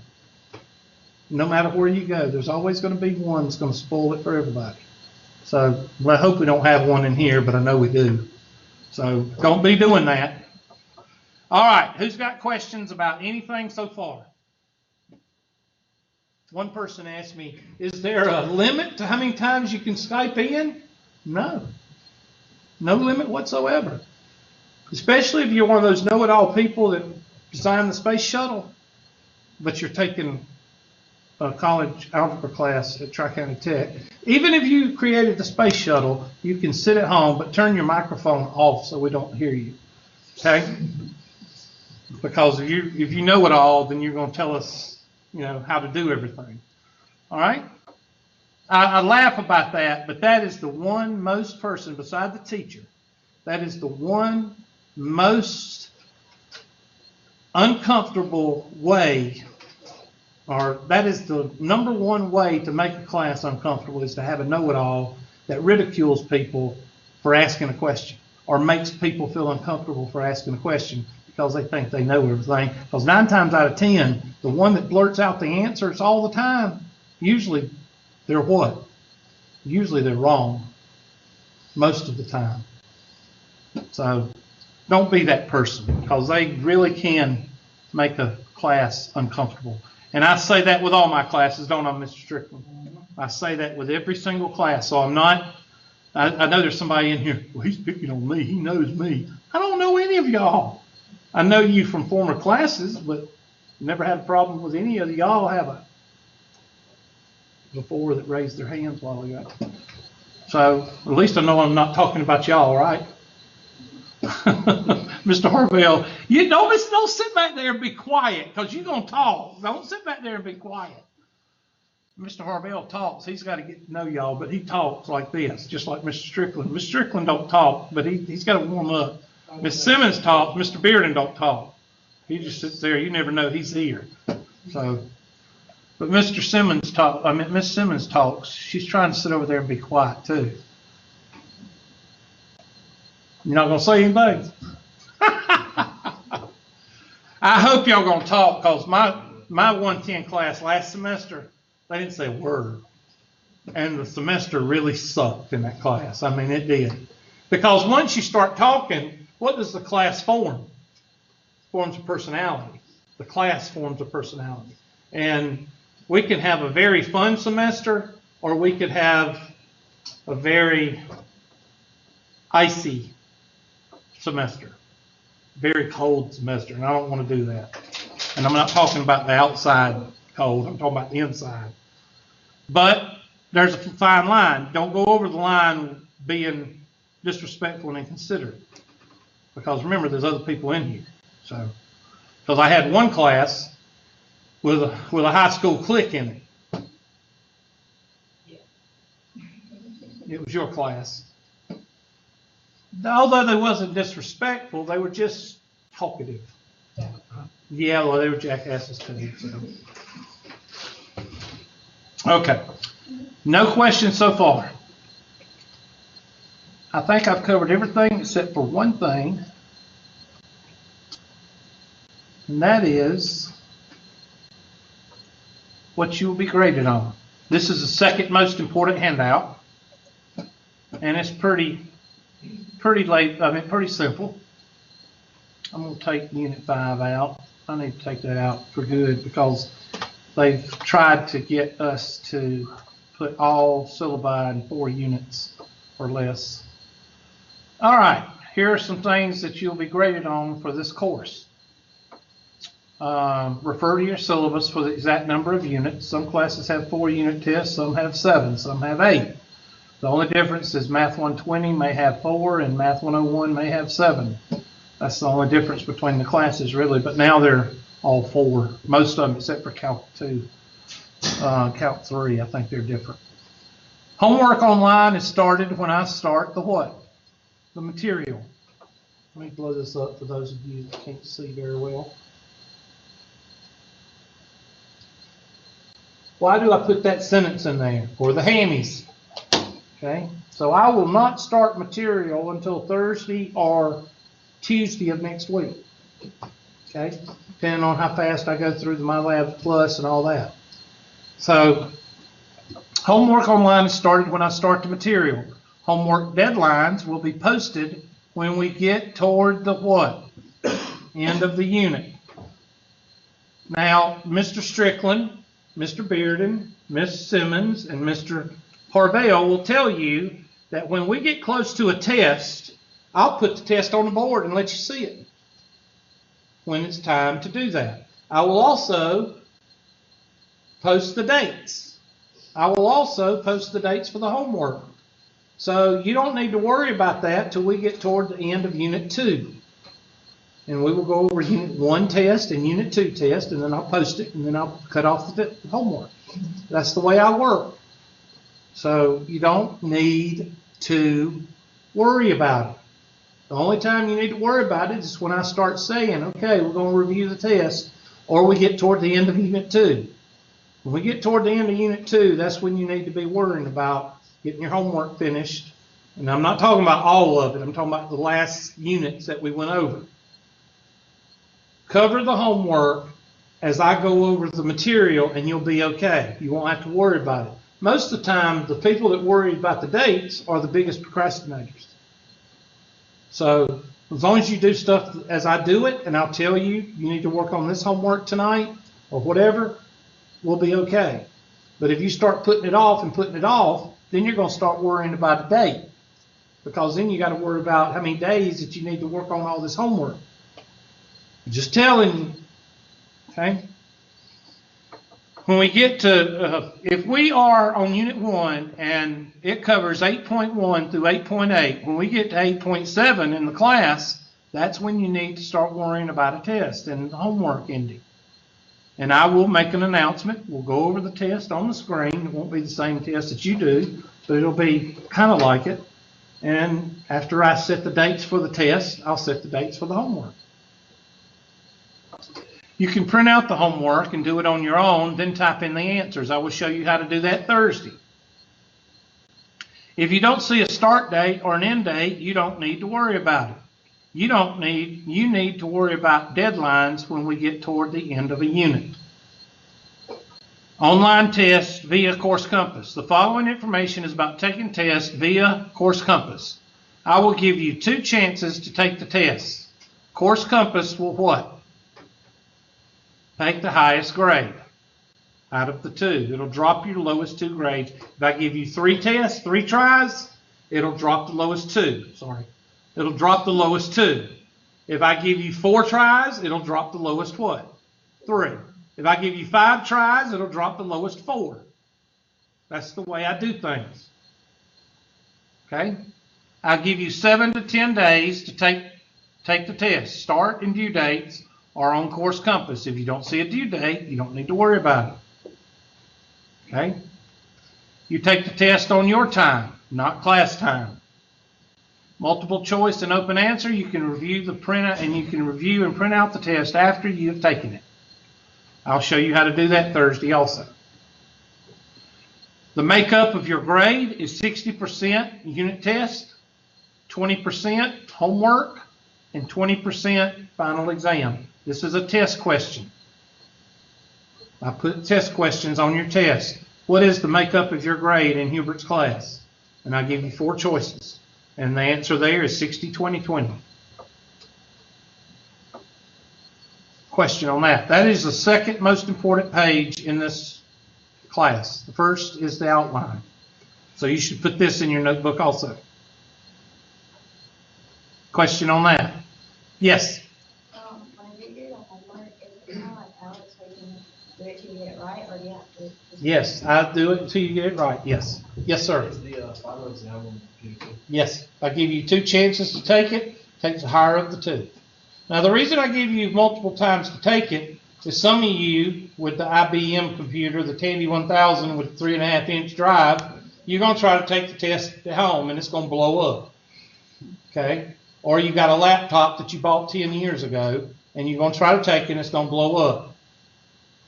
No matter where you go, there's always going to be one that's going to spoil it for everybody. So I hope we don't have one in here, but I know we do. So don't be doing that. All right, who's got questions about anything so far? One person asked me, is there a limit to how many times you can Skype in? No. No limit whatsoever. Especially if you're one of those know-it-all people that designed the space shuttle, but you're taking a college algebra class at Tri-County Tech. Even if you created the space shuttle, you can sit at home, but turn your microphone off so we don't hear you. Okay? Because if you know it all, then you're going to tell us, how to do everything. All right? I laugh about that, but that is the one most person, beside the teacher, that is the one most uncomfortable way, or that is the number one way to make a class uncomfortable, is to have a know-it-all that ridicules people for asking a question or makes people feel uncomfortable for asking a question because they think they know everything. Because 9 times out of 10, the one that blurts out the answers all the time, usually they're what? Usually they're wrong most of the time. So don't be that person because they really can make a class uncomfortable. And I say that with all my classes, don't I, Mr. Strickland? I say that with every single class. So I'm not, I know there's somebody in here, well, he's picking on me. He knows me. I don't know any of y'all. I know you from former classes, but never had a problem with any of y'all, have I? Before that raised their hands while ago. So at least I know I'm not talking about y'all, right? Mr. Harvell, you don't sit back there and be quiet, because you're going to talk. Don't sit back there and be quiet. Mr. Harvell talks. He's got to get to know y'all, but he talks like this, just like Mr. Strickland. Mr. Strickland don't talk, but he's got to warm up. Miss Simmons talks. Mr. Bearden don't talk. He just sits there. You never know he's here. So, but Mr. Simmons Miss Simmons talks. She's trying to sit over there and be quiet too. You're not going to say anything? I hope y'all going to talk, because my 110 class last semester, they didn't say a word. And the semester really sucked in that class. I mean, it did. Because once you start talking, what does the class form? Forms a personality. The class forms a personality. And we can have a very fun semester, or we could have a very icy semester. Very cold semester, and I don't want to do that. And I'm not talking about the outside cold, I'm talking about the inside. But there's a fine line. Don't go over the line being disrespectful and inconsiderate. Because remember, there's other people in here. So, because I had one class with a high school clique in it. It was your class. Although they wasn't disrespectful, they were just talkative. Yeah, well, they were jackasses too. So. Okay. No questions so far. I think I've covered everything except for one thing. And that is what you will be graded on. This is the second most important handout. And it's pretty simple. I'm going to take Unit 5 out. I need to take that out for good, because they've tried to get us to put all syllabi in 4 units or less. All right, here are some things that you'll be graded on for this course. Refer to your syllabus for the exact number of units. Some classes have 4 unit tests, some have 7, some have 8. The only difference is Math 120 may have 4 and Math 101 may have 7. That's the only difference between the classes, really. But now they're all 4. Most of them, except for Calc 2. Calc 3, I think they're different. Homework online is started when I start the what? The material. Let me blow this up for those of you that can't see very well. Why do I put that sentence in there? For the hammies. Okay, so I will not start material until Thursday or Tuesday of next week. Okay, depending on how fast I go through the Mylabsplus and all that. So, homework online is started when I start the material. Homework deadlines will be posted when we get toward the what? End of the unit. Now, Mr. Strickland, Mr. Bearden, Miss Simmons, and Mr. Harvell will tell you that when we get close to a test, I'll put the test on the board and let you see it when it's time to do that. I will also post the dates. I will also post the dates for the homework. So you don't need to worry about that till we get toward the end of Unit 2. And we will go over Unit 1 test and Unit 2 test, and then I'll post it, and then I'll cut off the homework. That's the way I work. So you don't need to worry about it. The only time you need to worry about it is when I start saying, okay, we're going to review the test, or we get toward the end of Unit 2. When we get toward the end of Unit 2, that's when you need to be worrying about getting your homework finished. And I'm not talking about all of it. I'm talking about the last units that we went over. Cover the homework as I go over the material, and you'll be okay. You won't have to worry about it. Most of the time, the people that worry about the dates are the biggest procrastinators. So as long as you do stuff as I do it, and I'll tell you, you need to work on this homework tonight or whatever, we'll be okay. But if you start putting it off and putting it off, then you're going to start worrying about the date, because then you got to worry about how many days that you need to work on all this homework. Just telling you, okay? When we get to, if we are on Unit 1 and it covers 8.1 through 8.8, when we get to 8.7 in the class, that's when you need to start worrying about a test and homework ending. And I will make an announcement. We'll go over the test on the screen. It won't be the same test that you do, but it'll be kind of like it. And after I set the dates for the test, I'll set the dates for the homework. You can print out the homework and do it on your own, then type in the answers. I will show you how to do that Thursday. If you don't see a start date or an end date, you don't need to worry about it. You need to worry about deadlines when we get toward the end of a unit. Online tests via Course Compass. The following information is about taking tests via Course Compass. I will give you 2 chances to take the test. Course Compass will what? Take the highest grade out of the 2. It'll drop your lowest 2 grades. If I give you 3 tests, 3 tries, it'll drop the lowest 2. It'll drop the lowest 2. If I give you 4 tries, it'll drop the lowest what? 3. If I give you 5 tries, it'll drop the lowest 4. That's the way I do things. Okay? I'll give you 7 to 10 days to take the test. Start and due dates are on Course Compass. If you don't see a due date, you don't need to worry about it. Okay? You take the test on your time, not class time. Multiple choice and open answer, you can review the printout and you can review and print out the test after you have taken it. I'll show you how to do that Thursday also. The makeup of your grade is 60% unit test, 20% homework, and 20% final exam. This is a test question. I put test questions on your test. What is the makeup of your grade in Hubert's class? And I give you 4 choices. And the answer there is 60, 20, 20. Question on that. That is the second most important page in this class. The first is the outline. So you should put this in your notebook also. Question on that. Yes? When you do the homework, is it kind of like Alex, where you can do it till you get it right, or do you have to? Yes, I do it until you get it right. Yes. Yes, sir. Is the final exam on the computer? Yes. I give you 2 chances to take it. Take the higher of the 2. Now, the reason I give you multiple times to take it is some of you with the IBM computer, the Tandy 1000 with 3.5-inch drive, you're going to try to take the test at home and it's going to blow up. Okay? Or you got a laptop that you bought 10 years ago and you're going to try to take it and it's going to blow up.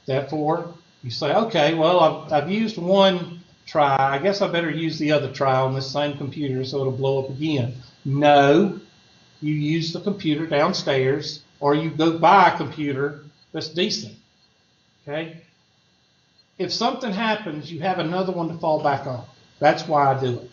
Therefore, you say, okay, well, I've used one try. I guess I better use the other try on this same computer so it'll blow up again. No, you use the computer downstairs or you go buy a computer that's decent. Okay? If something happens, you have another one to fall back on. That's why I do it.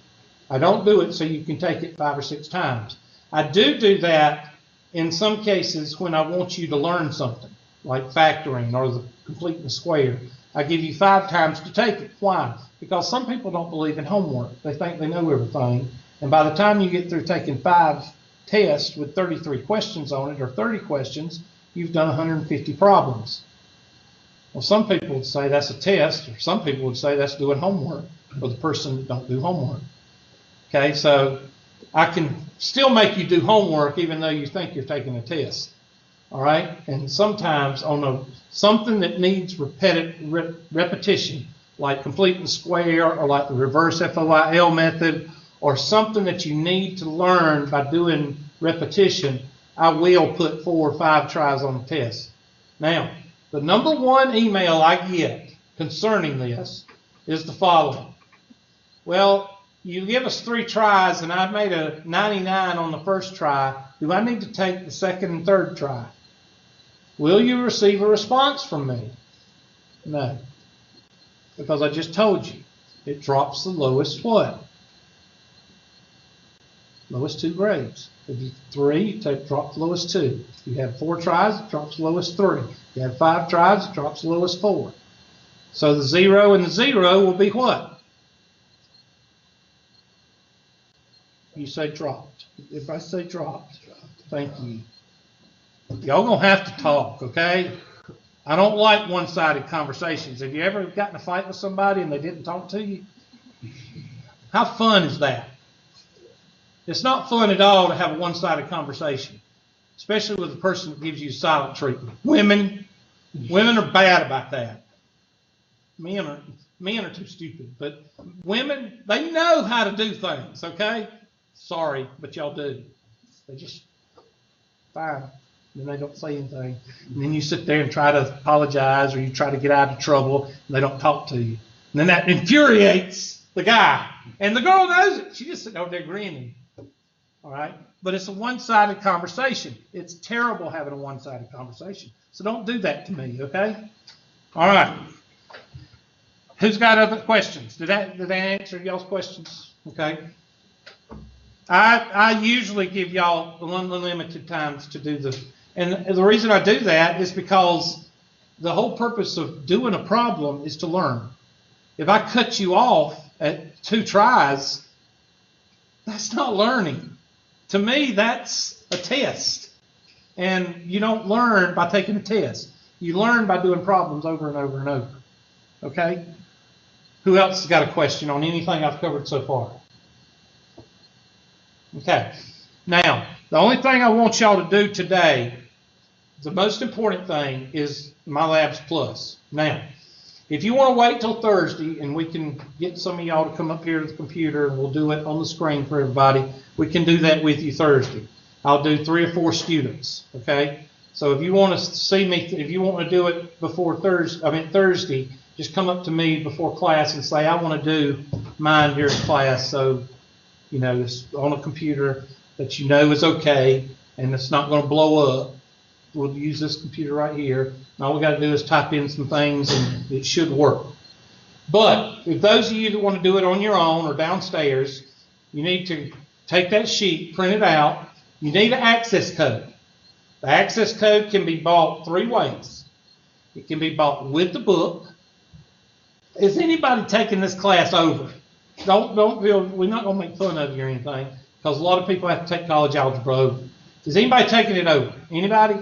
I don't do it so you can take it 5 or 6 times. I do that in some cases when I want you to learn something, like factoring or the completing the square. I give you 5 times to take it. Why? Because some people don't believe in homework. They think they know everything. And by the time you get through taking 5 tests with 33 questions on it or 30 questions, you've done 150 problems. Well, some people would say that's a test, or some people would say that's doing homework for the person that don't do homework. Okay, so I can still make you do homework even though you think you're taking a test. All right, and sometimes on something that needs repetition, like completing square or like the reverse FOIL method, or something that you need to learn by doing repetition, I will put 4 or 5 tries on the test. Now, the number 1 email I get concerning this is the following. Well, you give us 3 tries and I made a 99 on the first try. Do I need to take the second and third try? Will you receive a response from me? No. Because I just told you. It drops the lowest what? Lowest 2 grades. If you 3, drop the lowest 2. If you have 4 tries, it drops the lowest 3. If you have 5 tries, it drops the lowest 4. So the 0 and the 0 will be what? You say dropped. If I say dropped, thank you. Y'all gonna have to talk, okay? I don't like one-sided conversations. Have you ever gotten in a fight with somebody and they didn't talk to you? How fun is that? It's not fun at all to have a one-sided conversation. especially with the person that gives you silent treatment. Women are bad about that. Men are too stupid, but women, they know how to do things, okay? Sorry, but y'all do. They just, fine. Then they don't say anything. And then you sit there and try to apologize, or you try to get out of trouble, and they don't talk to you. And then that infuriates the guy. And the girl knows it. She just sitting over there grinning. All right? But it's a one-sided conversation. It's terrible having a one-sided conversation. So don't do that to me, okay? All right. Who's got other questions? Did that answer y'all's questions? Okay. I usually give y'all unlimited times to do this. And the reason I do that is because the whole purpose of doing a problem is to learn. If I cut you off at 2 tries, that's not learning. To me, that's a test. And you don't learn by taking a test. You learn by doing problems over and over and over. Okay? Who else has got a question on anything I've covered so far? Okay. Now, the only thing I want y'all to do today, the most important thing, is Mylabsplus. Now, if you want to wait till Thursday and we can get some of y'all to come up here to the computer and we'll do it on the screen for everybody, we can do that with you Thursday. I'll do 3 or 4 students, okay? So if you want to see me, if you want to do it before Thursday, just come up to me before class and say, I want to do mine during class, so, you know, it's on a computer that you know is okay and it's not going to blow up. We'll use this computer right here. And all we got to do is type in some things and it should work. But if those of you that want to do it on your own or downstairs, you need to take that sheet, print it out. You need an access code. The access code can be bought 3 ways. It can be bought with the book. Is anybody taking this class over? Don't feel, we're not going to make fun of you or anything, because a lot of people have to take college algebra over. Is anybody taking it over? Anybody?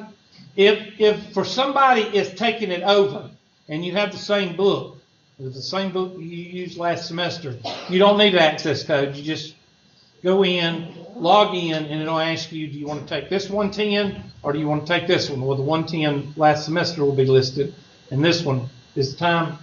If for somebody is taking it over and you have the same book, the same book you used last semester, you don't need an access code. You just go in, log in, and it'll ask you, do you want to take this 110 or do you want to take this one? Well, the 110 last semester will be listed, and this one is the time?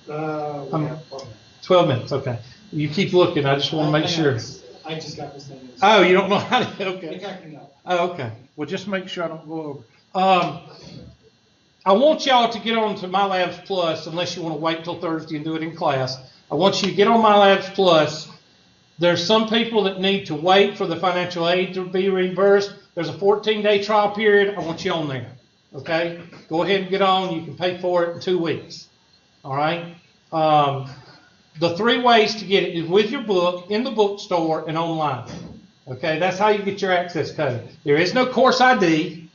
12 minutes, okay. You keep looking. I just want to make sure. I just got this thing. Oh, you don't know how to, okay. Exactly, no. Oh, okay. Well, just make sure I don't go over. I want y'all to get on to Mylabsplus, unless you want to wait till Thursday and do it in class. I want you to get on Mylabsplus. There's some people that need to wait for the financial aid to be reimbursed. There's a 14-day trial period. I want you on there. Okay? Go ahead and get on. You can pay for it in 2 weeks. All right? The 3 ways to get it is with your book, in the bookstore, and online. Okay? That's how you get your access code. There is no course ID.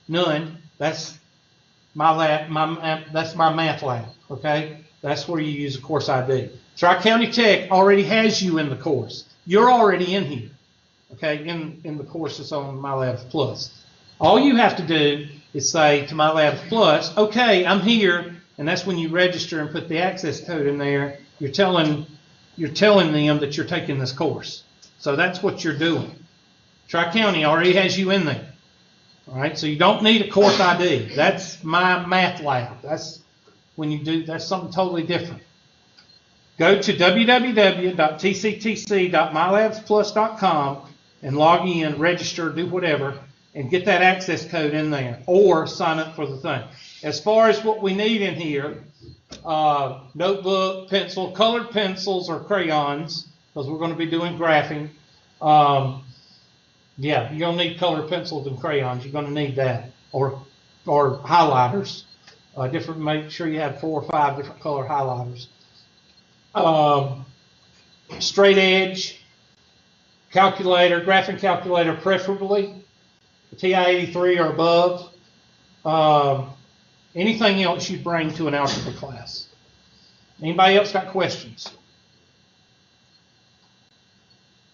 None. That's my math lab. Okay? That's where you use a course ID. Tri-County Tech already has you in the course. You're already in here, okay, in the course that's on Mylabsplus. All you have to do is say to Mylabsplus, okay, I'm here, and that's when you register and put the access code in there. You're telling them that you're taking this course. So that's what you're doing. Tri-County already has you in there. All right, so you don't need a course ID. That's my math lab. That's when you do, that's something totally different. Go to www.tctc.mylabsplus.com and log in, register, do whatever, and get that access code in there, or sign up for the thing. As far as what we need in here, notebook, pencil, colored pencils or crayons, because we're going to be doing graphing. Yeah, you're going to need colored pencils and crayons. You're going to need that, or highlighters. Make sure you have 4 or 5 different color highlighters. Straight edge, calculator, graphing calculator preferably, TI-83 or above. Anything else you bring to an algebra class. Anybody else got questions?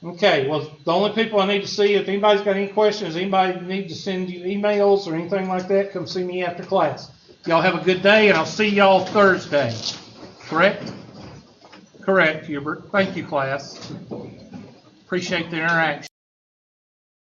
Okay, well, the only people I need to see, if anybody's got any questions, anybody need to send you emails or anything like that, come see me after class. Y'all have a good day, and I'll see y'all Thursday. Correct? Correct, Hubert. Thank you, class. Appreciate the interaction.